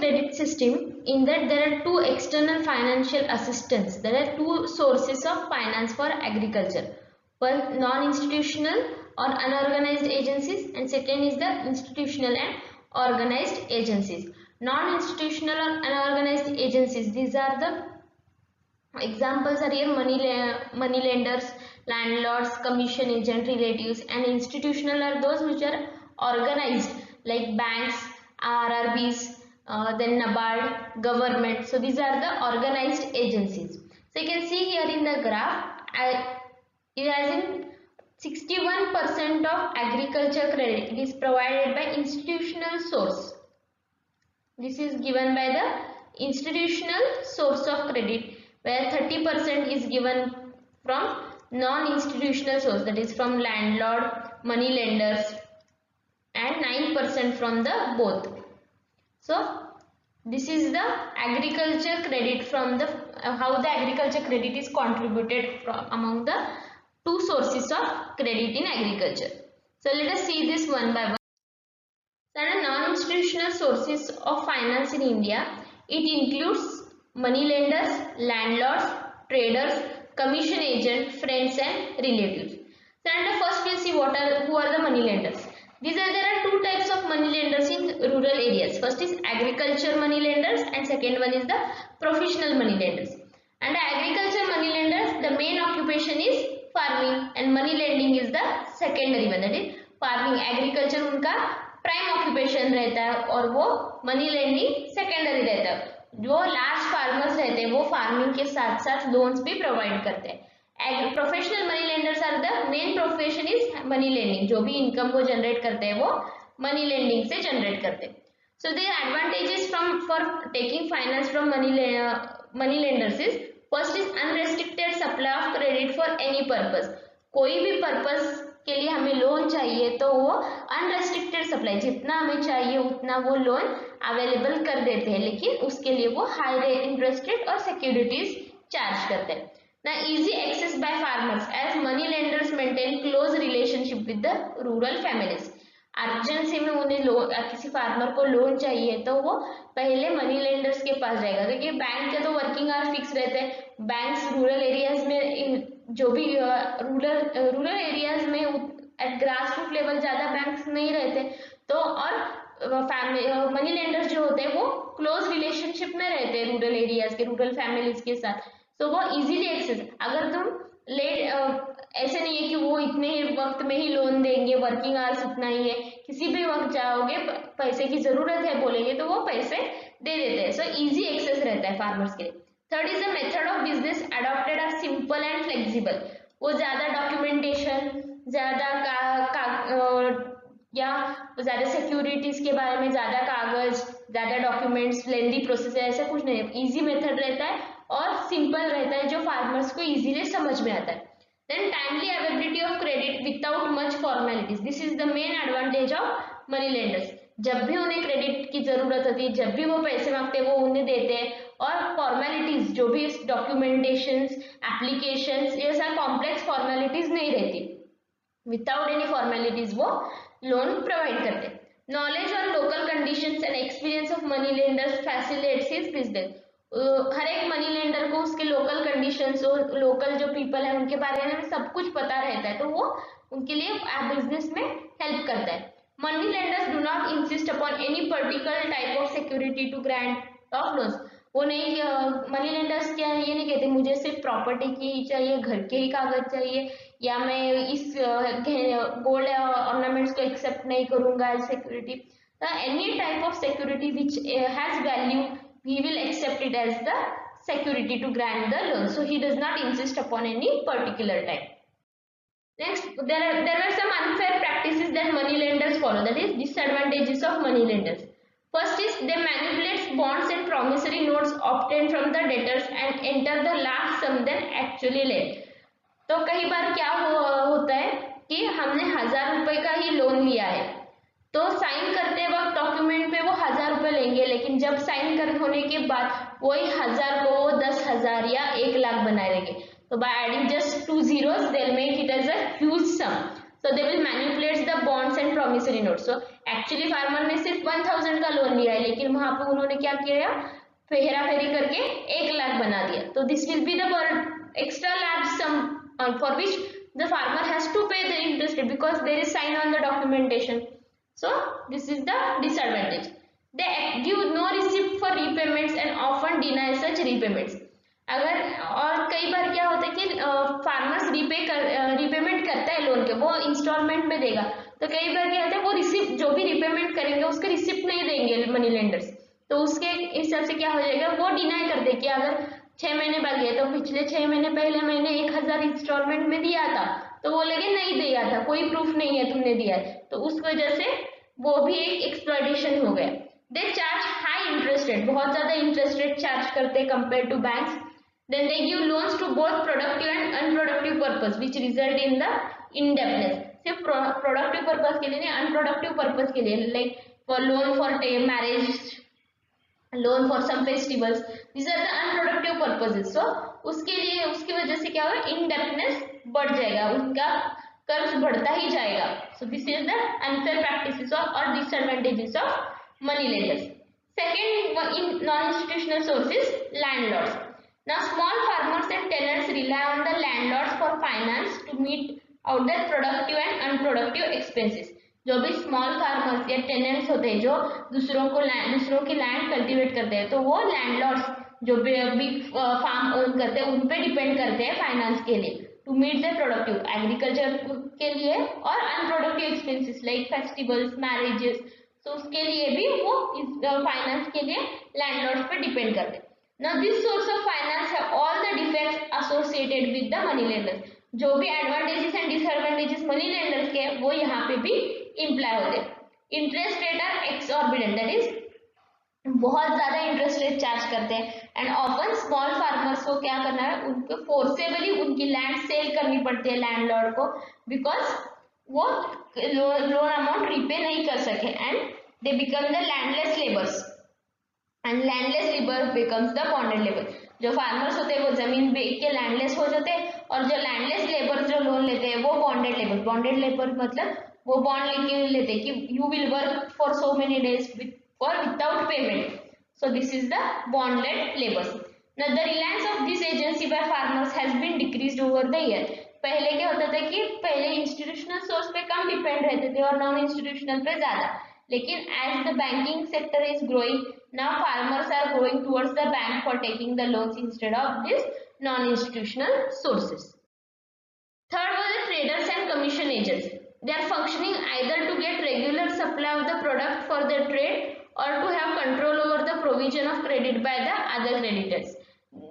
credit system in that there are two external financial assistance. There are two sources of finance for agriculture. One, non-institutional or unorganized agencies, and second is the institutional and organized agencies. Non-institutional or unorganized agencies, these are the examples are here: money lenders, landlords, commission agent, relatives. And institutional are those which are organized, like banks, RRBs, then NABARD, government. So these are the organized agencies. So you can see here in the graph, it has in 61% of agriculture credit it is provided by institutional source. This is given by the institutional source of credit, where 30% is given from non-institutional source, that is from landlord, money lenders, and 9% from the both. So this is the agriculture credit from the how the agriculture credit is contributed from among the two sources of credit in agriculture. So let us see this one by one. There are non-institutional sources of finance in India. It includes money lenders, landlords, traders, commission agent, friends and relatives. So first we'll see who are the money lenders. There are two types of money lenders in rural areas. First is agriculture money lenders and second one is the professional money lenders. And agriculture money lenders, the main occupation is farming and money lending is the secondary one, that is farming. Agriculture उनका prime occupation रहता है और वो money lending secondary रहता है. जो large farmers रहते हैं वो फार्मिंग के साथ साथ लोन्स भी प्रोवाइड करते हैं. Professional money lenders are the main profession is money lending. जो भी इनकम वो जनरेट करते हैं वो मनी लेंडिंग से जनरेट करते हैं. So the advantages from for taking finance from money lenders is first is unrestricted supply of credit for any purpose. कोई भी पर्पस के लिए हमें लोन चाहिए तो वो अनरेस्ट्रिक्टेड सप्लाई, जितना हमें चाहिए उतना वो लोन अवेलेबल कर देते हैं, लेकिन उसके लिए वो हाई इंटरेस्ट रेट और सिक्योरिटीज चार्ज करते हैं. ना easy access by farmers as money lenders maintain close relationship with the rural families. Urgency में उन्हें किसी फार्मर को लोन चाहिए तो वो पहले मनी लेंडर्स के पास जाएगा, क्योंकि बैंक के तो वर्किंग आवर फिक्स रहते हैं. बैंक्स रूरल एरियाज में जो भी रूरल एरियाज में एट ग्रास रूट लेवल ज्यादा बैंक्स नहीं रहते, तो और मनी लेंडर्स जो होते हैं वो क्लोज रिलेशनशिप में रहते हैं रूरल एरियाज के रूरल फैमिलीज के साथ. तो वो इजीली एक्सेस. अगर तुम ऐसे नहीं है कि वो इतने वक्त में ही लोन देंगे, वर्किंग आवर्स इतना ही है, किसी भी वक्त जाओगे पैसे की जरूरत है बोलेंगे तो वो पैसे दे देते हैं. सो इजी एक्सेस रहता है फार्मर्स के लिए. Third is the method of business adopted are simple and flexible. वो ज्यादा डॉक्यूमेंटेशन, ज्यादा या ज्यादा सिक्योरिटीज के बारे में ज्यादा कागज, ज्यादा डॉक्यूमेंट्स, लेंदी प्रोसेस है, ऐसा कुछ नहीं है. इजी मेथड रहता है और सिंपल रहता है जो फार्मर्स को इजीली समझ में आता है. Then timely availability of credit without much formalities. This is the main advantage of money lenders. जब भी उन्हें क्रेडिट की जरूरत होती है, जब भी वो पैसे मांगते हैं वो उन्हें देते हैं, और फॉर्मेलिटीज जो भी डॉक्यूमेंटेशंस, एप्लीकेशंस, ये सारे कॉम्प्लेक्स फॉर्मेलिटीज नहीं रहती. विदाउट एनी फॉर्मेलिटीज वो लोन प्रोवाइड करते हैं. नॉलेज और local conditions and experience of money lenders facilitates his business. हर एक मनी लेंडर को उसके लोकल कंडीशंस और लोकल जो पीपल है उनके बारे में सब कुछ पता रहता है, तो वो उनके लिए बिजनेस में हेल्प करता है. Money lenders do not insist upon any particular type of security to grant of loans. वो नहीं, मनी लेंडर्स क्या ये नहीं कहते मुझे सिर्फ प्रॉपर्टी की चाहिए, घर के ही कागज चाहिए, या मैं इस गोल्ड ऑर्नामेंट्स को एक्सेप्ट नहीं करूंगा as security. Any type of security which has value he will accept it as the security to grant the loan. So he does not insist upon any particular type. Next, there were some unfair practices that money lenders follow, that is disadvantages of money lenders. First is they manipulate bonds and promissory notes obtained from the debtors and enter the large sum than actually lent. तो कई बार क्या होता है कि हमने 1000 रुपए का ही loan लिया है, तो साइन करते वक्त डॉक्यूमेंट पे वो 1000 रुपए लेंगे, लेकिन जब साइन कर होने के बाद वही 1000 को वो 10,000 या 1,00,000 बना देंगे. तो by adding just 2 zeros they'll make it as a huge sum. So they will manipulate the bonds and promissory notes. So actually farmer ने सिर्फ 1000 का लोन लिया है, लेकिन वहां पे उन्होंने क्या किया, हेरा फेरी करके 1 लाख बना दिया। तो this will be the extra large sum for which the farmer has to pay the interest because there is sign on the documentation. So this is the disadvantage. They give no receipt for repayments and often deny such repayments. अगर और कई बार क्या होता है कि farmers repayment करता है loan के, वो इंस्टॉलमेंट में देगा, तो कई बार क्या होता है वो रिसिप्ट जो भी रीपेमेंट करेंगे उसके रिसिप्ट नहीं देंगे मनी लेंडर्स, तो उसके हिसाब से क्या हो जाएगा, वो डिनाई कर दे कि अगर 6 महीने बाकी है तो पिछले 6 महीने पहले मैंने 1000 इंस्टॉलमेंट में दिया था, तो वो लगे नहीं दिया था, कोई प्रूफ नहीं है तुमने दिया है, तो उस वजह से वो भी एक एक्सप्लॉइटेशन हो गया। They charge high interest rate, बहुत ज्यादा इंटरेस्ट रेट चार्ज करते हैं compare to banks. Then they give loans to both productive and unproductive purpose, which result in the indebtedness. सिर्फ प्रोडक्टिव पर्पस के लिए नहीं, अनप्रोडक्टिव पर्पस के लिए, like for loan for marriage, loan for some festivals, these are the unproductive purposes. So उसके लिए, उसकी वजह से क्या होगा, indebtedness बढ़ जाएगा, उनका कर्ज बढ़ता ही जाएगा. So this is the unfair practices or disadvantages of money lenders. Second, in non-institutional sources, landlords. Now small farmers and tenants rely on the landlords for finance to meet out their productive and unproductive expenses. जो भी small farmers या tenants होते हैं जो दूसरों की land cultivate करते हैं, तो वो लैंडलॉर्ड्स जो बिग फार्म ओन करते हैं उन पे डिपेंड करते हैं फाइनेंस के लिए, to meet the productive agriculture के लिए और unproductive expenses like festivals, marriages, तो उसके लिए भी वो फाइनेंस के लिए लैंडलॉर्ड्स पे डिपेंड करते हैं. Now this source of finance have all the defects associated with the money lenders. जो भी advantages and disadvantages money lenders के वो यहाँ पे भी इम्प्लाई होते हैं. Interest rate are exorbitant, that is बहुत ज्यादा इंटरेस्ट रेट चार्ज करते हैं, एंड ऑफन स्मॉल फार्मर्स को क्या करना है, उनको फोर्सेबली उनकी लैंड सेल करनी पड़ती है लैंडलॉर्ड को, बिकॉज वो लोन अमाउंट रीपे नहीं कर सके and they become the landless labours and landless labour becomes the bonded labour. जो फार्मर्स होते हैं वो जमीन बेच के लैंडलेस हो जाते हैं, और जो लैंडलेस लेबर जो लोन लेते हैं वो बॉन्डेड लेबर. बॉन्डेड लेबर मतलब वो बॉन्ड लेके लेते हैं कि you will work for so many days for without payment. So this is the bonded labours. Now the reliance of this agency by farmers has been decreased over the year. पहले क्या होता था कि पहले इंस्टीट्यूशनल सोर्स पे कम depend रहते थे और नॉन इंस्टीट्यूशनल पे ज्यादा, लेकिन as the banking sector is growing, now farmers are going towards the bank for taking the loans instead of this non-institutional sources. Third was the traders and commission agents. They are functioning either to get regular supply of the product for their trade or to have control over the provision of credit by the other creditors.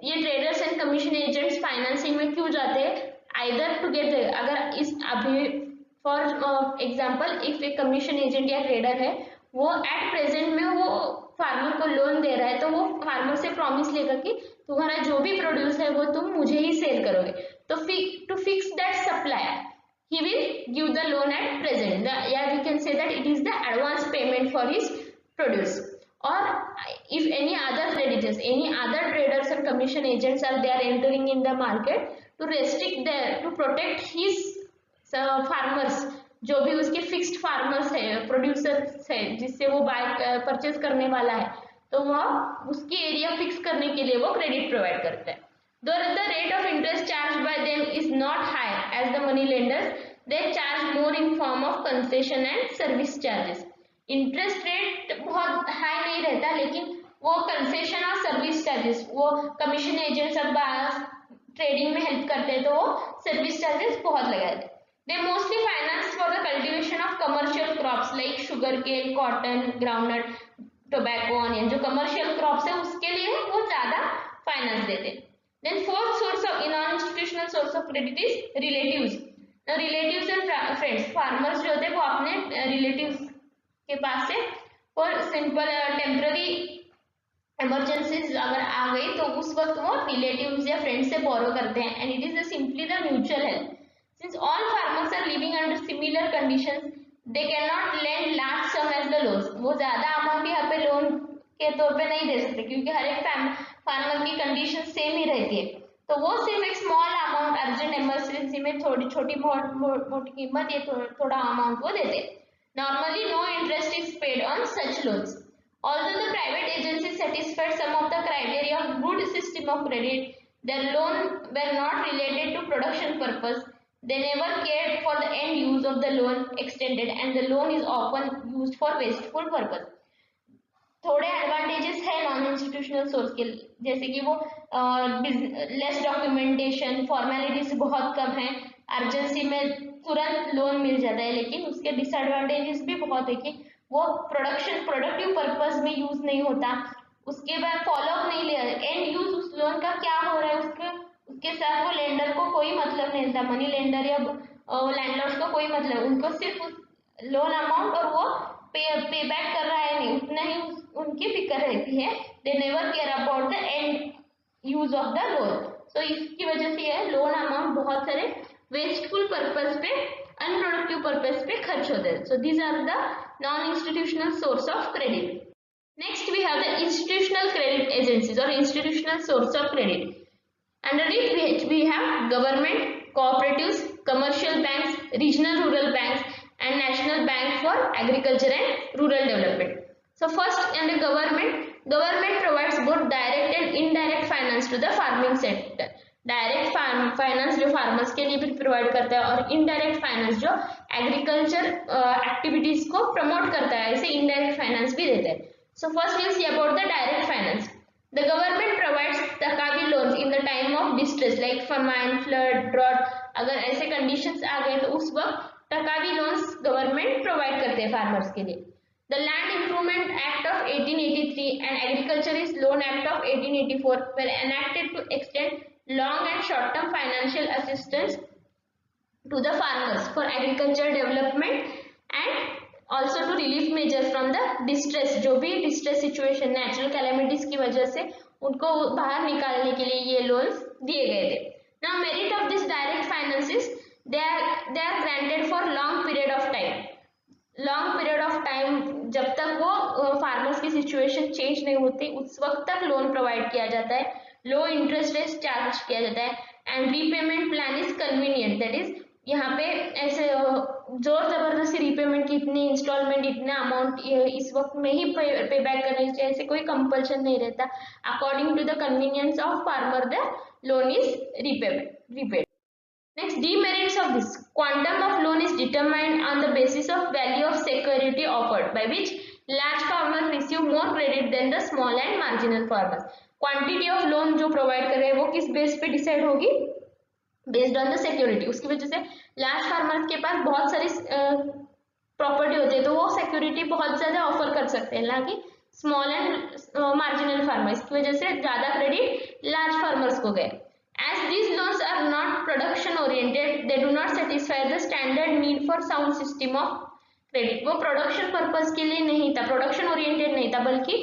ये traders and commission agents financing में क्यों जाते हैं? Either to get, अगर इस अभी for example if एक commission agent या trader है, वो at present में वो फार्मर को लोन दे रहा है, तो वो फार्मर से प्रॉमिस लेगा कि तुम्हारा जो भी प्रोड्यूस है वो तुम मुझे ही सेल करोगे. तो to fix that supply he will give the loan at present. Yeah, we can say that it is the advance payment for his produce. Or if any other creditors, any other traders and commission agents are there entering in the market to restrict their, to protect his farmers, जो भी उसके fixed farmers है, producers है, जिससे वो by purchase करने वाला है, तो वह उसकी एरिया फिक्स करने के लिए वो क्रेडिट प्रोवाइड करता है. Though the rate of interest charged by them is not high as the money lenders, they charge more in form of concession and service charges. Interest rate बहुत high नहीं रहता, लेकिन वो कंसेशन और service charges, वो commission agent सब trading में help करते हैं, तो वो सर्विस चार्जेस बहुत लगाते हैं. They mostly finance for the cultivation of commercial crops like sugarcane, cotton, groundnut, tobacco, onion. जो commercial crops है उसके लिए वो ज्यादा फाइनेंस देते हैं. Then fourth source of non-institutional source of credit is relatives. Now relatives and friends, farmers जो होते हैं वो अपने relatives के पास से और सिंपल टेम्पररी इमरजेंसीज अगर आ गई तो उस वक्त वो रिलेटिव्स या फ्रेंड्स से बोरो करते हैं, and it is simply the mutual help. Since all farmers are living under similar conditions, they cannot lend large sum as the loans. वो ज्यादा अमाउंट यहाँ पे लोन के तौर पे नहीं दे सकते, क्योंकि हर एक फार्मर की कंडीशन सेम ही रहती है, तो वो सिर्फ एक स्मॉल अमाउंट अर्जेंट इमरजेंसी में थोड़ी छोटी मोटी कीमत, ये थोड़ा अमाउंट वो देते हैं. Normally, no interest is paid on such loans. Although the private agency satisfied some of the criteria of good system of credit, their loan were not related to production purpose. They never cared for the end use of the loan extended, and the loan is often used for wasteful purpose. थोड़े advantages है non institutional source के, जैसे कि वो less documentation, formalities बहुत कम है, urgency में तुरंत लोन मिल जाता है। लेकिन उसके डिसएडवांटेजेस भी बहुत है कि वो प्रोडक्टिव पर्पस में यूज नहीं होता, उसके बाद फॉलोअप नहीं ले, एंड यूज उस लोन का क्या हो रहा है उसके साथ वो लेंडर को कोई मतलब नहीं था, मनी लेंडर या लैंडलॉर्ड्स को कोई मतलब, उनको सिर्फ लोन अमाउंट और वो पे बैक कर रहा है नहीं उतना ही उनकी फिक्र रहती है। They never care about the end use of the loan. So इसकी वजह से यह लोन अमाउंट बहुत सारे वेस्टफुल पर्पस पे, अनप्रोडक्टिव पर्पस पे खर्च होते हैं। So these are the non institutional source of credit. Next we have the institutional credit agencies और institutional source of credit. Under it we have government, cooperatives, commercial banks, regional rural banks and national bank for agriculture and rural development. So first, under government provides both direct and indirect finance to the farming sector. Direct finance जो farmers के लिए भी provide करता है और indirect finance जो agriculture activities को promote करता है, इसे इनडायरेक्ट फाइनेंस भी देते हैं। So first will see about the direct finance. The government provides taccavi loans in the time of distress like famine, flood, drought। अगर ऐसे conditions आ गए तो उस वक्त तकावी loans government provide करते हैं farmers के लिए। The Land Improvement Act of 1883 and Agriculturist Loan Act of 1884 were enacted to extend long and short-term financial assistance to the farmers for agriculture development and also to relief measure from the distress। जो भी distress situation, natural calamities की वजह से उनको बाहर निकालने के लिए ये loans दिए गए थे। Now merit of this direct finances, they are granted for long period of time। Long period of time, जब तक वो फार्मर्स की सिचुएशन चेंज नहीं होती उस वक्त तक लोन प्रोवाइड किया जाता है, लो इंटरेस्ट रेट चार्ज किया जाता है, and repayment plan is convenient. That is यहाँ पे ऐसे जोर जबरदस्ती रीपेमेंट की इतनी इंस्टॉलमेंट इतना अमाउंट इस वक्त में ही पे बैक करने चाहिए, ऐसे कोई कंपल्शन नहीं रहता। According to the convenience of farmer the loan is repaid। Next, demerits of this. Quantum of loan is determined on the basis of value of security offered, by which large farmers receive more credit than the small and marginal farmers। Quantity of loan जो provide कर रहे हैं वो किस base पे decide होगी? Based on the security. उसकी वजह से लार्ज फार्मर्स के पास बहुत सारी प्रॉपर्टी होती है तो वो सिक्योरिटी बहुत ज्यादा ऑफर कर सकते हैं, ना कि स्मॉल एंड मार्जिनल फार्मर्स। की वजह से ज्यादा क्रेडिट लार्ज फार्मर्स को गए। As these loans are not production oriented, they do not satisfy the standard need for sound system of credit। वो प्रोडक्शन पर्पस के लिए नहीं था, प्रोडक्शन ओरिएंटेड नहीं था, बल्कि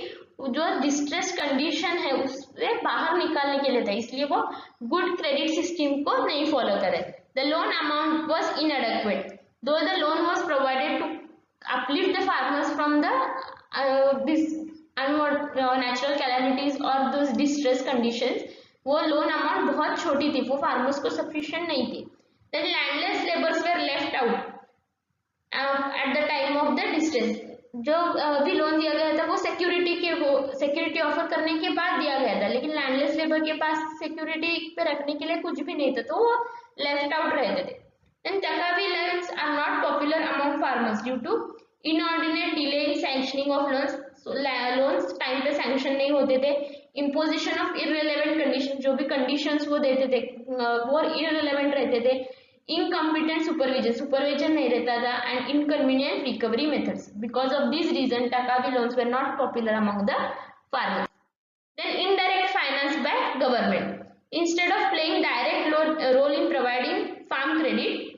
जो डिस्ट्रेस कंडीशन है उससे बाहर निकालने के लिए था, इसलिए वो गुड क्रेडिट सिस्टम को नहीं फॉलो करे। The loan amount was inadequate though the loan was provided to uplift the farmers from the this natural calamities or those distress conditions। वो लोन अमाउंट बहुत छोटी थी, वो फार्मर्स को सफिशिएंट नहीं थी। Then landless labours were left out at the time of the distress. जो भी लोन दिया गया था वो सिक्योरिटी ऑफर करने के बाद दिया गया था, लेकिन लैंडलेस लेबर के पास सिक्योरिटी पे रखने के लिए कुछ भी नहीं था तो वो लेफ्ट आउट रहते थे। Then taccavi loans are not popular among farmers due to inordinate delay in sanctioning of loans. Loans time पे सैंक्शन नहीं होते थे। इम्पोजिशन ऑफ इररिलेवेंट कंडीशन, जो भी कंडीशंस वो देते थे वो इररिलेवेंट रहते थे। इनकम्पिटेंट सुपरविजन नहीं रहता था, and inconvenient recovery methods. Because of this reason taccavi loans were not popular among the farmers. Then indirect finance by government. Instead of playing direct role in providing farm credit,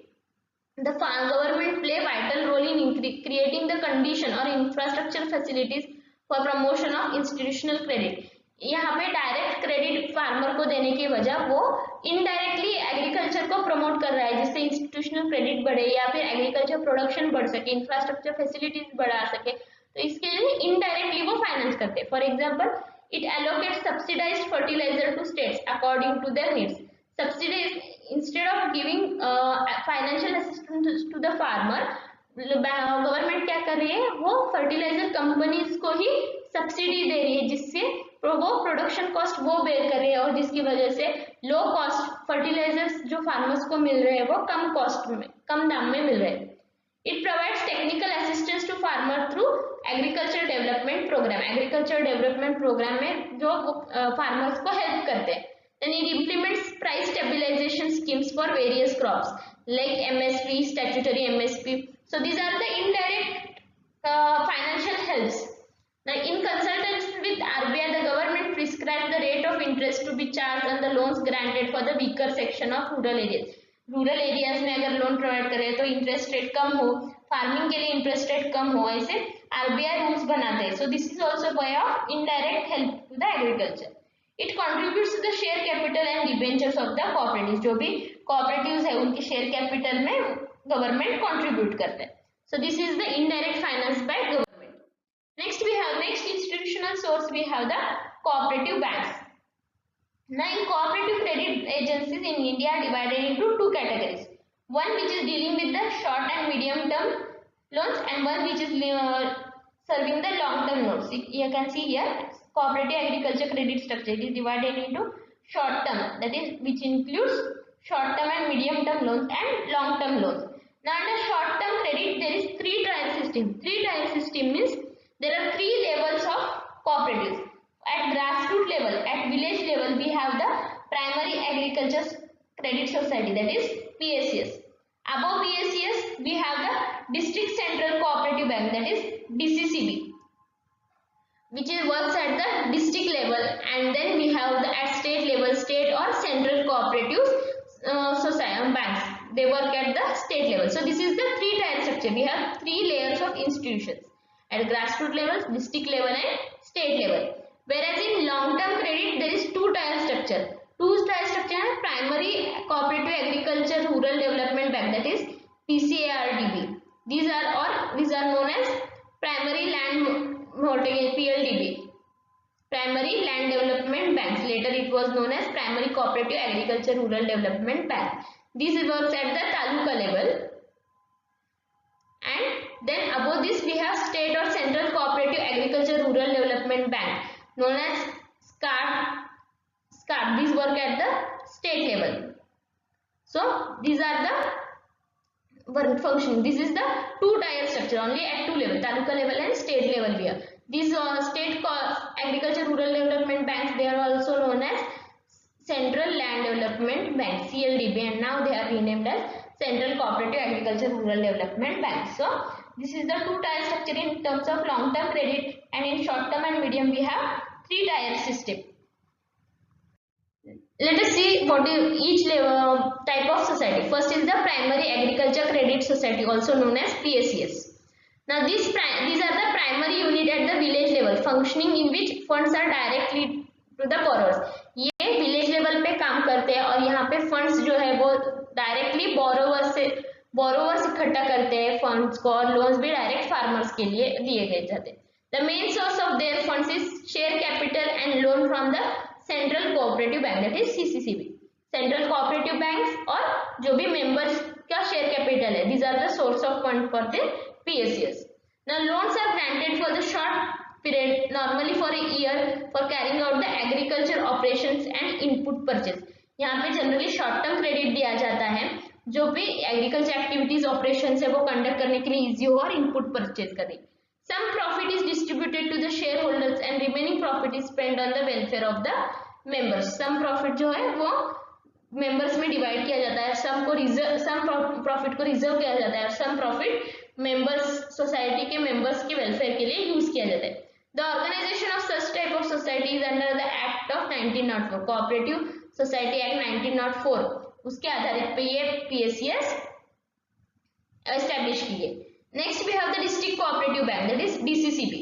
the government play vital role in creating the condition or infrastructure facilities for promotion of institutional credit। यहाँ पे direct credit farmer को देने की वजह वो indirectly agriculture को promote कर रहा है, जिससे इंस्टीट्यूशनल क्रेडिट बढ़े या फिर एग्रीकल्चर प्रोडक्शन बढ़ सके, इंफ्रास्ट्रक्चर फैसिलिटीज बढ़ा सके, तो इसके लिए इनडायरेक्टली वो फाइनेंस करते हैं। For example, it allocate subsidised fertiliser to states according to their needs. Subsidies, instead of giving financial assistance to the farmer, government क्या कर रही है, वो फर्टिलाइजर कंपनीज को ही सब्सिडी दे रही है, जिससे वो प्रोडक्शन कॉस्ट वो बेयर कर रही है, और जिसकी वजह से लो कॉस्ट फर्टिलाइजर्स जो फार्मर्स को मिल रहे हैं वो कम कॉस्ट में, कम दाम में मिल रहे हैं। It provides technical assistance to farmer through agriculture development programme. Agriculture development programme में जो फार्मर्स को हेल्प करते हैं। Then it implements price stabilization schemes for various crops like MSP, statutory MSP. So these are the indirect financial helps. Now, in consultation with RBI, the government prescribes the rate of interest to be charged on the loans granted for the weaker section of rural areas. Rural areas में अगर loan provide करें तो interest rate कम हो, farming के लिए interest rate कम हो, ऐसे RBI rules बनाते हैं. So this is also way of indirect help to the agriculture. It contributes to the share capital and debentures of the cooperatives. जो भी कोऑपरेटिव्स है उनके शेयर कैपिटल में गवर्नमेंट कंट्रीब्यूट करते हैं. So this is the indirect finance by government. Next institutional source we have the cooperative banks. Now, in cooperative credit agencies in India are divided into two categories. One which is dealing with the short and medium term loans, and one which is serving the long term loans. You can see here cooperative agriculture credit structure. It is divided into short term, that is which includes short term and medium term loans and long term loans. Now, under short term credit there is three tier system. Three tier system means there are three levels of cooperatives. At grassroots level, at village level, we have the primary agriculture credit society, that is PACS. Above PACS, we have the district central cooperative bank, that is DCCB, which works at the district level, and then we have the at state level, state or central cooperative society banks. They work at the state level. So this is the three tier structure. We have three layers of institutions at grassroots level, district level, and state level. Whereas in long term credit there is two tier structure. Two tier structure है primary cooperative agriculture rural development bank, that is PCARDB. These are known as primary land mortgage, PLDB, primary land development banks. Later it was known as primary cooperative agriculture rural development bank. This works at the taluka level. And then above this we have state or central cooperative agriculture rural development bank, known as SCART. These work at the state level. So these are the work function. This is the two tier structure, only at two level, taluka level and state level. We have these state agriculture rural development banks. They are also known as Central Land Development Bank, CLDB, and now they are renamed as Central Cooperative Agriculture Rural Development Bank. So this is the two tier structure in terms of long term credit, and in short term and medium we have three tier system. Let us see what is each type of society. First is the Primary Agriculture Credit Society, also known as PACS. Now these are the primary unit at the village level, functioning in which funds are directly to the borrowers. ये village level पे काम करते हैं और यहाँ पे funds जो है वो डायरेक्टली बोरोवर्स इकट्ठा करते हैं फंड्स को, और लोन्स भी डायरेक्ट फार्मर्स के लिए दिए गए जाते हैं. The main source of their funds is share capital and loan from the central cooperative bank, that is CCCB. Central cooperative banks और जो भी मेंबर्स का शेयर कैपिटल है, these are the source of fund for the PACS. Now loans are granted for the short period, normally for a year, for carrying out the agriculture operations and input purchase. यहाँ पे generally short term credit दिया जाता है, जो भी agriculture activities operation है वो conduct करने के लिए इजी हो और इनपुट परचेज करने. Some profit is distributed to the shareholders and remaining profit is spent on the welfare of the members. Some profit जो है वो मेंबर्स में डिवाइड किया जाता है, सम प्रॉफिट को रिजर्व किया जाता है और सम प्रॉफिट मेंबर्स सोसाइटी के मेंबर्स के वेलफेयर के लिए यूज किया जाता है. The organization of such type of society is under the Act of 1904, Cooperative Society Act 1904. उसके आधारित पे ये PACS एस्टेब्लिश की गई. Next we have the District Cooperative Bank, that is DCCB,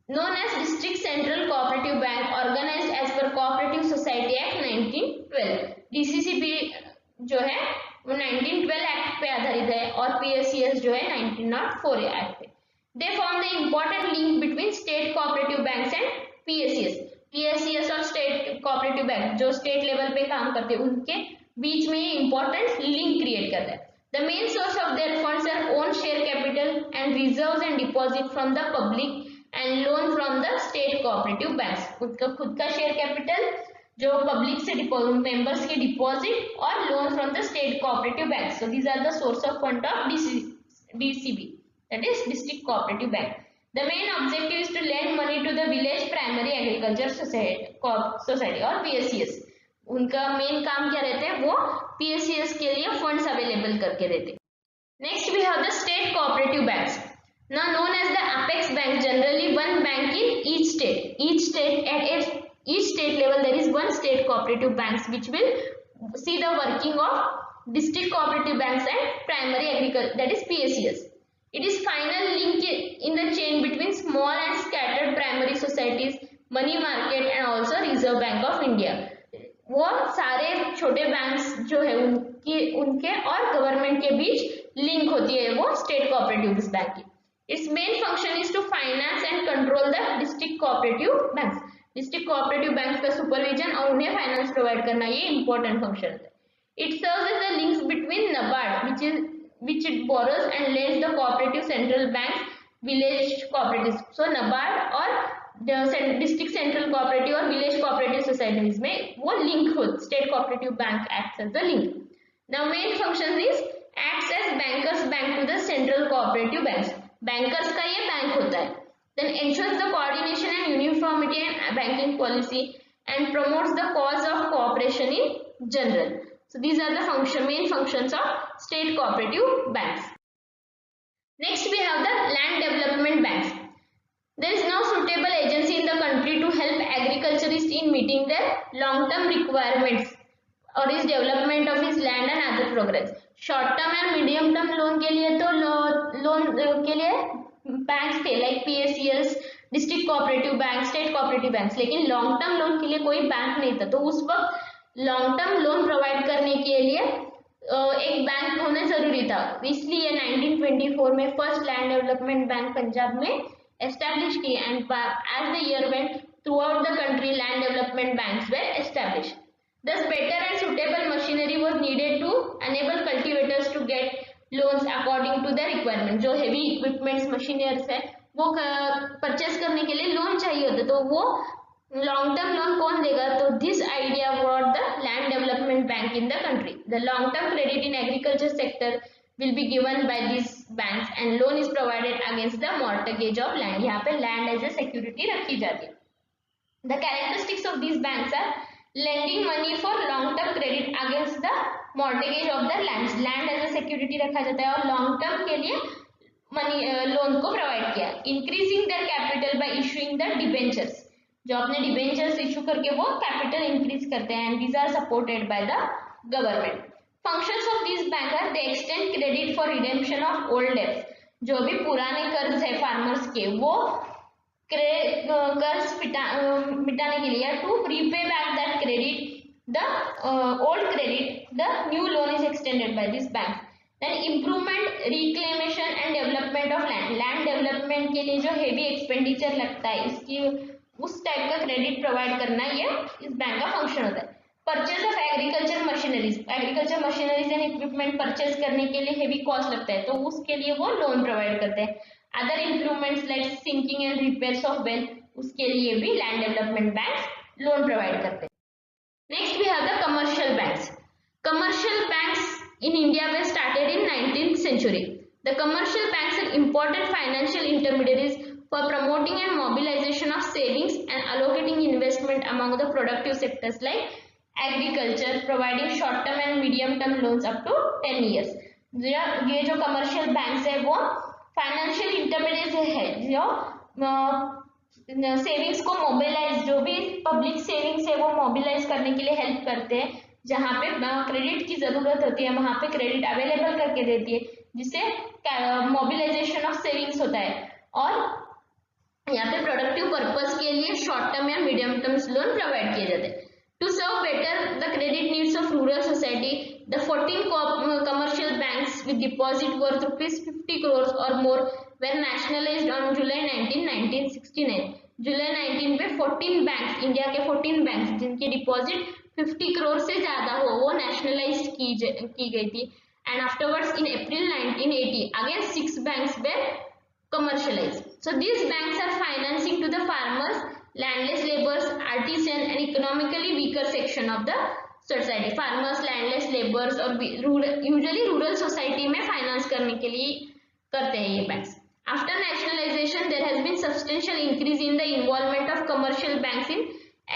known as District Central Cooperative Bank, organized as per Cooperative Society Act 1912. DCCB जो है वो 1912 act पे आधारित है और PACS जो है 1904 एक्ट पे. They form the important link between state cooperative banks and PACS. PACS और state cooperative bank जो state level पे काम करते हैं उनके बीच में ये important link create करता है. The main source of their funds are own share capital and reserves and deposit from the public and loan from the state cooperative banks. खुद का शेयर कैपिटल, जो पब्लिक से मेंबर्स के deposit और loan from the state cooperative bank. So these are the source of fund of DCB, that is district cooperative bank. The main objective is to lend money to the village primary agriculture society or PSCS. उनका main काम क्या रहता है, वो PSCS के लिए funds available करके देते. Next we have the state cooperative banks, now known as the apex bank. Generally one bank in each state. Each state level there is one state cooperative banks which will see the working of district cooperative banks and primary agriculture, that is PSCS. It is final link in the chain between small and scattered primary societies, money market and also Reserve Bank of India. वो सारे छोटे banks जो है उनके और government के बीच link होती है वो स्टेट कोऑपरेटिव बैंक की. Its main function is to finance and control the district cooperative banks. District cooperative banks का सुपरविजन और उन्हें फाइनेंस प्रोवाइड करना ये इंपॉर्टेंट फंक्शन है. It serves as the links between NABARD which it borrows and lends the cooperative central banks, village cooperatives. So NABARD और district central cooperative और village cooperative societies में वो link हो. State cooperative bank acts as the link. The main function is acts as bankers bank to the central cooperative banks. Bankers का ये bank होता है. Then ensures the coordination and uniformity in banking policy and promotes the cause of cooperation in general. So these are the main functions of state cooperative banks. Next we have the land development banks. There is no suitable agency in the country to help agriculturists in meeting their long-term requirements or is development of his land and other progress. Short term and medium term loan के लिए तो loan के लिए banks थे like PSCS, district cooperative bank, state cooperative banks. लेकिन long term loan के लिए कोई बैंक नहीं था. तो उस वक्त लॉन्ग टर्म लोन प्रोवाइड करने के लिए एक बैंक होना जरूरी था. इसलिए 1924 में first land development bank Punjab में एस्टैब्लिश की and as the year went through out the country land development banks were establish. Thus better and suitable machinery was needed to enable cultivators to get loans according to their requirement. जो heavy equipments machines है वो purchase करने के लिए loan चाहिए होता, तो वो लॉन्ग टर्म लोन कौन देगा. तो this idea brought the land development bank in the country. The long term credit in agriculture sector will be given by these banks and loan is provided against the mortgage of land. यहाँ पे land as a security रखी जाती है. The characteristics of these banks are lending money for long term credit against the mortgage of the lands. Land as a security रखा जाता है और long term के लिए मनी लोन को प्रोवाइड किया. Increasing their capital by issuing the debentures. जो अपने डिबेंचर्स इशू करके वो कैपिटल इंक्रीज करते हैं and these are supported by the government. Functions of this bank are they extend credit for redemption of old debts. जो भी पुराने कर्ज है फार्मर्स के वो कर्ज मिटाने के लिए to repay back that credit the old credit the new loan is extended by this bank. Then improvement reclamation and development of land. Land development के लिए जो हेवी एक्सपेंडिचर लगता है इसकी उस टाइप का क्रेडिट प्रोवाइड करना ये इस बैंक का फंक्शन होता है. Purchase of agriculture machineries. Agriculture machineries and equipment purchase करने के लिए हेवी कॉस्ट लगता है तो उसके लिए वो लोन प्रोवाइड करते हैं. Other improvements like sinking and repairs of well उसके लिए भी land development bank loan provide करते हैं. Next we have the commercial banks. Commercial banks in India were started in 19th century. The commercial banks are important financial intermediaries for promoting and mobilization of savings and allocating investment among the productive sectors like agriculture, providing short term and medium term loans up to 10 years. ये जो commercial banks है वो financial intermediaries है जो savings को mobilise, जो भी public savings है वो मोबिलाइज करने के लिए हेल्प करते हैं. जहाँ पे क्रेडिट की जरूरत होती है वहां पे क्रेडिट अवेलेबल करके देती है जिससे मोबिलाइजेशन ऑफ सेविंग्स होता है. और यहाँ पे प्रोडक्टिव पर्पस के लिए शॉर्ट टर्म या मीडियम टर्म लोन प्रोवाइड किए जाते हैं. To serve better the credit needs of rural society the 14 commercial banks with deposit worth ₹50 crores or more were nationalized on July 19, 1969. जुलाई 19 पे 14 बैंक्स, इंडिया के 14 banks जिनकी deposit 50 crore से ज्यादा हो वो नेशनलाइज की गई थी and afterwards in April 1980 again 6 banks were commercialized. So these banks are financing to the farmers, landless laborers, artisan and economically weaker section of the society. Farmers, landless laborers और usually rural society में finance करने के लिए करते हैं ये banks. After nationalization, there has been substantial increase in the involvement of commercial banks in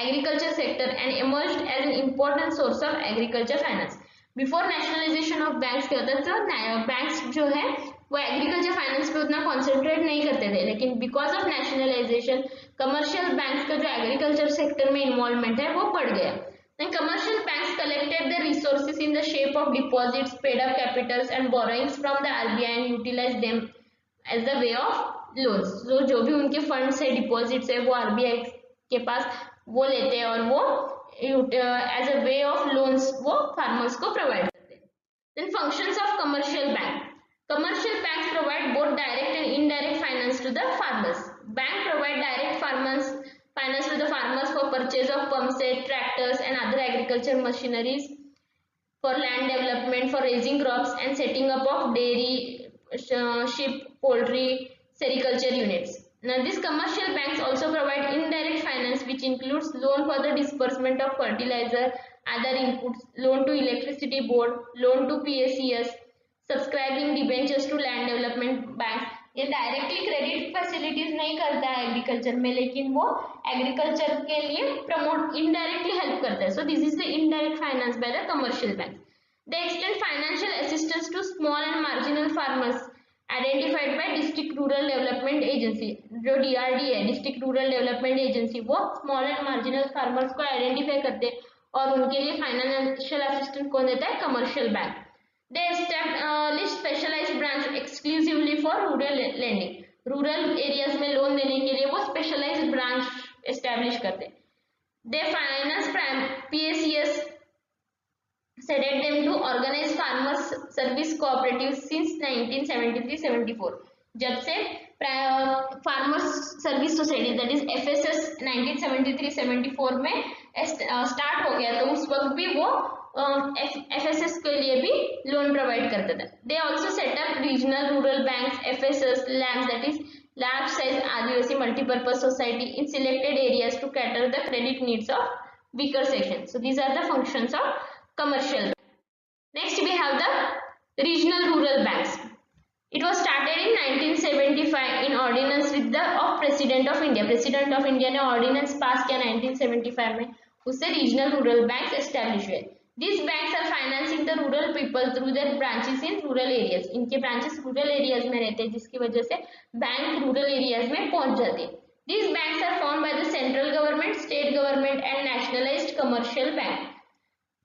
agriculture sector and emerged as an important source of agriculture finance. Before nationalization of banks क्या होता था, banks जो है वो agriculture finance पे उतना concentrate नहीं करते थे, लेकिन because of nationalisation commercial banks का जो एग्रीकल्चर सेक्टर में इन्वॉल्वमेंट है वो बढ़ गया. Then commercial banks collected the resources in the shape of deposits, paid up capitals and borrowings from the RBI and utilized them as the way of loans. So जो भी उनके funds है, deposits है, वो आरबीआई के पास वो लेते हैं और वो as a way of loans वो फार्मर्स को प्रोवाइड करते हैं. Then functions of commercial bank. Commercial banks provide both direct and indirect finance to the farmers. Bank provide direct finance to the farmers for purchase of pump set, tractors and other agriculture machineries, for land development, for raising crops and setting up of dairy, sheep, poultry, sericulture units. Now these commercial banks also provide indirect finance which includes loan for the disbursement of fertilizer, other inputs, loan to electricity board, loan to PACS, subscribing debentures to land development bank. ये directly credit facilities नहीं करता है agriculture में, लेकिन वो agriculture के लिए promote indirectly help करता है. So this is the indirect finance by the commercial bank. They extend financial assistance to small and marginal farmers identified by district rural development agency. जो DRD है, district rural development agency, वो small and marginal farmers को identify करते हैं और उनके लिए financial assistance कौन देता है? Commercial bank. They established specialized branch exclusively for rural lending. Rural areas में लोन देने के लिए वो specialized branch establish करते. They finance PACS, set them to organize farmers service cooperatives since 1973-74. जब से farmers service society that is FSS 1973-74 में start हो गया, तो उस वक्त भी वो FSS के लिए भी लोन प्रोवाइड करता था. They also set up regional rural banks, FSS, LAMS that is large size Adivasi multipurpose society in selected areas to cater the credit needs of weaker sections. So these are the functions of commercial bank. Next we have the regional rural banks. It was started in 1975 in ordinance with the of President of India. President of India ने ordinance पास किया 1975 में, उससे regional rural banks establish हुए. These banks are financing the rural people through their branches in rural areas. इनके branches rural areas में रहते हैं, जिसकी वजह से बैंक rural areas में पहुंच जाते हैं. These banks are formed by the central government, state government and nationalized commercial bank.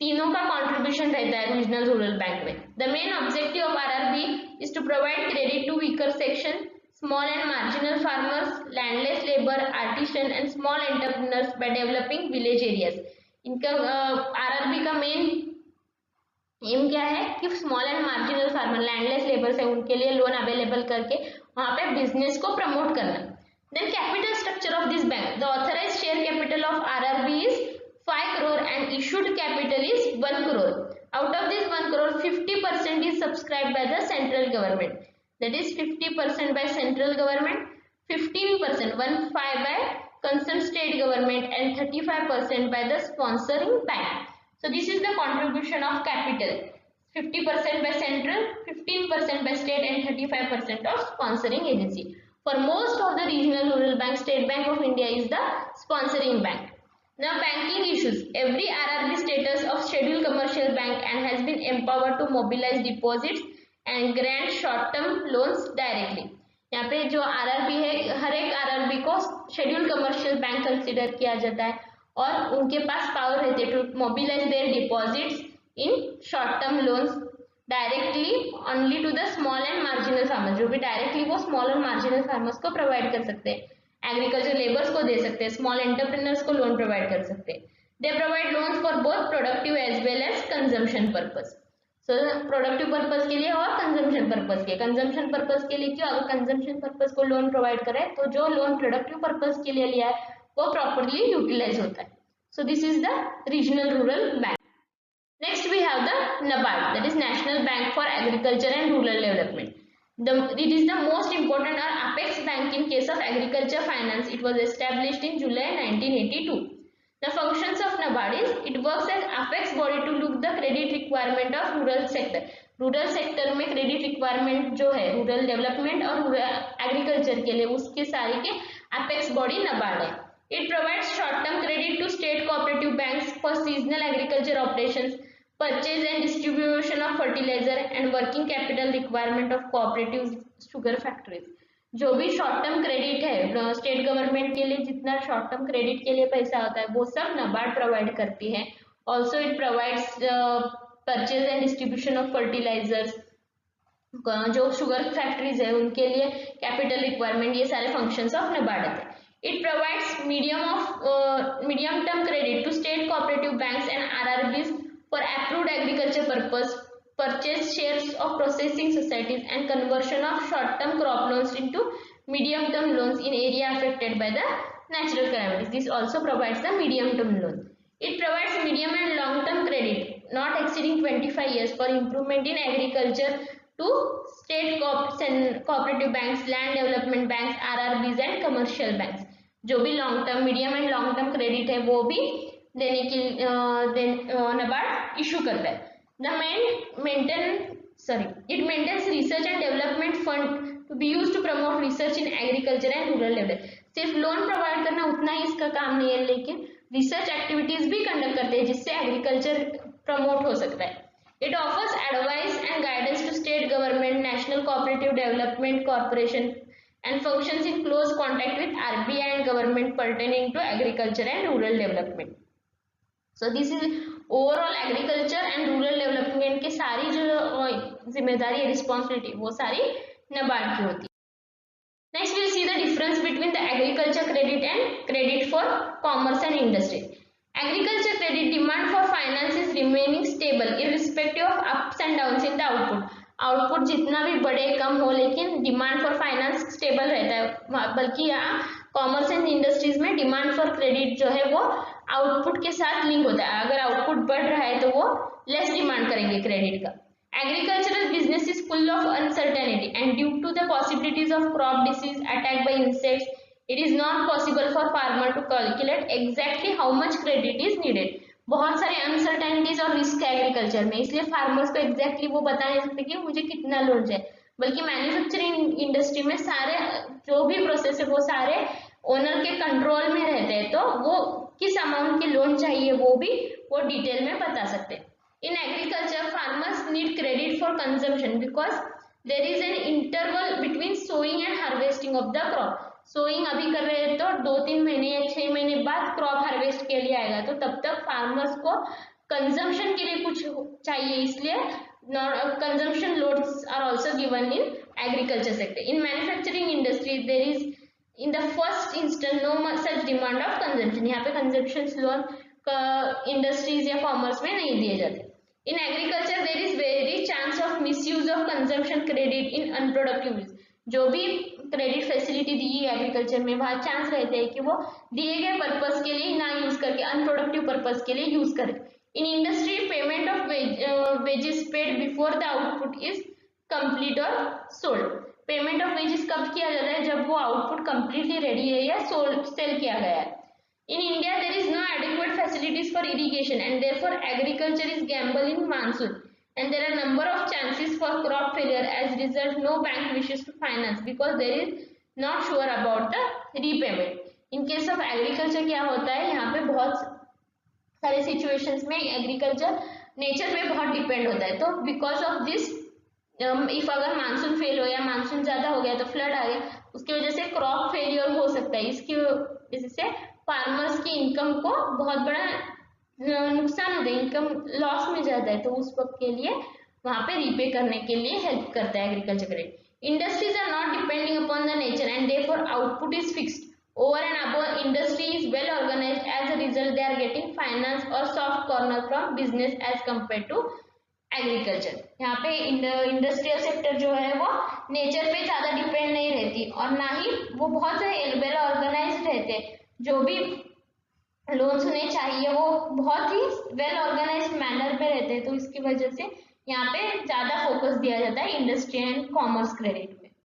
तीनों का contribution रहता है regional rural bank में. The main objective of RRB is to provide credit to weaker section, small and marginal farmers, landless labor, artisan and small entrepreneurs by developing village areas. इनका RRB का main M क्या है कि small and marginal farmer, landless labours है, उनके लिए loan available करके वहां पे बिजनेस को प्रमोट करना. Then capital structure of this bank. The authorized share capital of RRB is 5 crore and issued capital is 1 crore. Out of this 1 crore, 50% is subscribed by the central government. That is 50% by central government, 15% 1/5 by concerned state government and 35% by the sponsoring bank. So this is the contribution of capital. 50% by central, 15% by state and 35% of sponsoring agency. For most of the regional rural banks, State Bank of India is the sponsoring bank. Now banking issues. Every RRB status of scheduled commercial bank and has been empowered to mobilize deposits and grant short-term loans directly. यहाँ पे जो RRB है, हर एक RRB को scheduled commercial bank consider किया जाता है और उनके पास पावर रहती है to mobilize their deposits in short-term loans directly only to the small and marginal farmers. जो भी डायरेक्टली वो स्मॉल और मार्जिनल फार्मर्स को प्रोवाइड कर सकते हैं, एग्रीकल्चर लेबर्स को दे सकते हैं, स्मॉल एंटरप्रेन्योर्स को लोन प्रोवाइड कर सकते हैं. They provide loans for both productive as well as consumption purpose. So productive purpose के लिए और कंजम्पशन पर्पस के. कंजम्पशन पर्पस के लिए क्यों? अगर कंजम्पशन पर्पस को लोन प्रोवाइड करें तो जो लोन प्रोडक्टिव पर्पस के लिए लिया है वो प्रॉपरली यूटिलाइज होता है. So this is the regional rural bank. Next we we have the NABARD, that is National Bank for Agriculture and Rural Development. It is the most important or apex bank in case of agriculture finance. It was established in July 1982. The functions of NABARD is it works as apex body to look the credit requirement of rural sector. Rural sector में credit requirement जो है rural development और agriculture के लिए उसके सारे के apex body NABARD है. It provides short-term credit to state cooperative banks for seasonal agriculture operations, purchase and distribution of fertilizer and working capital requirement of cooperative sugar factories. जो भी short term credit है state government के लिए, जितना short term credit के लिए पैसा होता है वो सब NABARD प्रोवाइड करती है. Also it provides purchase and distribution of fertilizers, जो शुगर फैक्ट्रीज है उनके लिए कैपिटल रिक्वायरमेंट, ये सारे फंक्शंस ऑफ NABARD आते हैं. It provides medium-term credit to state cooperative banks and RRBs for approved agriculture purpose, purchase shares of processing societies, and conversion of short-term crop loans into medium-term loans in area affected by the natural calamities. This also provides the medium-term loan. It provides medium and long-term credit not exceeding 25 years for improvement in agriculture to state cooperative banks, land development banks, RRBs and commercial banks. जो भी long term, medium and long term credit है वो भी देने के NABARD issue करता है. It maintains research and development fund to be used to promote research in agriculture and rural development. सिर्फ लोन प्रोवाइड करना उतना ही इसका काम नहीं है, लेकिन रिसर्च एक्टिविटीज भी कंडक्ट करते हैं जिससे एग्रीकल्चर प्रमोट हो सकता है. It offers advice and guidance to state government, National Cooperative Development Corporation, and functions in close contact with RBI and government pertaining to agriculture and rural development. So this is overall agriculture and rural development के सारी जो जिम्मेदारी responsibility वो सारी NABARD की होती है. Next we'll see the difference between the agriculture credit and credit for commerce and industry. Agriculture credit demand for finance is remaining stable irrespective of ups and downs in the output. Output जितना भी बढ़े कम हो लेकिन demand for finance stable रहता है. बल्कि यहाँ commerce and industries में डिमांड फॉर क्रेडिट जो है वो आउटपुट के साथ लिंक होता है. अगर आउटपुट बढ़ रहा है तो वो लेस डिमांड करेंगे क्रेडिट का. Agricultural business is full of uncertainty and due to the possibilities of crop disease, attack by insects, it is not possible for farmer to calculate exactly how much credit is needed. बहुत सारे uncertainties और risk है agriculture में, इसलिए farmers को exactly वो बता नहीं सकते कि मुझे कितना लोन चाहिए. बल्कि मैन्युफैक्चरिंग इंडस्ट्री में सारे जो भी प्रोसेस है वो सारे ओनर के कंट्रोल में रहते हैं, तो वो किस अमाउंट की लोन चाहिए वो भी वो डिटेल में बता सकते हैं. In agriculture farmers need credit for consumption because there is an interval between sowing and harvesting of the crop. Sowing अभी कर रहे हैं तो 2-3 महीने या 6 महीने बाद क्रॉप हार्वेस्ट के लिए आएगा, तो तब तक फार्मर्स को कंजम्पशन के लिए कुछ चाहिए, इसलिए consumption loans are also given in agriculture sector. In manufacturing industry there is in the first instance no such demand of consumption. यहाँ पे कंजम्पशन लोन इंडस्ट्रीज या कॉमर्स में नहीं दिए जाते. In agriculture there is very chance of misuse of consumption credit in unproductive use. जो भी credit facility दी agriculture में वहाँ चांस रहते हैं कि वो दिए गए पर्पस के लिए ना यूज करके अनप्रोडक्टिव पर्पस के लिए यूज करें. In industry payment of wages paid before the output is complete और सोल्ड. पेमेंट ऑफ वेजेस कब किया जाता है? जब वो आउटपुट कंप्लीटली रेडी है या सेल किया गया है. In India, there is no adequate facilities for irrigation and therefore agriculture is gamble in monsoon. And there are number of chances for crop failure. As result, no bank wishes to finance because there is not sure about the repayment. In case of agriculture क्या होता है, यहाँ पे बहुत सारे situations में agriculture nature पे बहुत depend होता है. तो because of this, if अगर मानसून फेल हो या मानसून ज्यादा हो गया तो फ्लड आ गया, उसकी वजह से क्रॉप फेलियर हो सकता है. इसकी वजह से फार्मर्स की इनकम को बहुत बड़ा नुकसान होता है, इनकम लॉस में जाता है, तो उस वक्त के लिए वहां पे रीपे करने के लिए हेल्प करता है agriculture credit. Industries are not depending upon the nature and therefore output is fixed. Over and above industry is well organised. As a result they are getting finance और soft corner from business as compare to agriculture. यहाँ पे industrial sector जो है वो nature पे ज्यादा depend नहीं रहती और ना ही वो बहुत सारे वेल ऑर्गेनाइज्ड रहते हैं. जो भी लोन्स उन्हें चाहिए वो बहुत ही वेल ऑर्गेनाइज्ड मैनर में रहते हैं, तो इसकी वजह से यहाँ पे ज्यादा फोकस दिया जाता है इंडस्ट्री एंड कॉमर्स क्रेडिट में।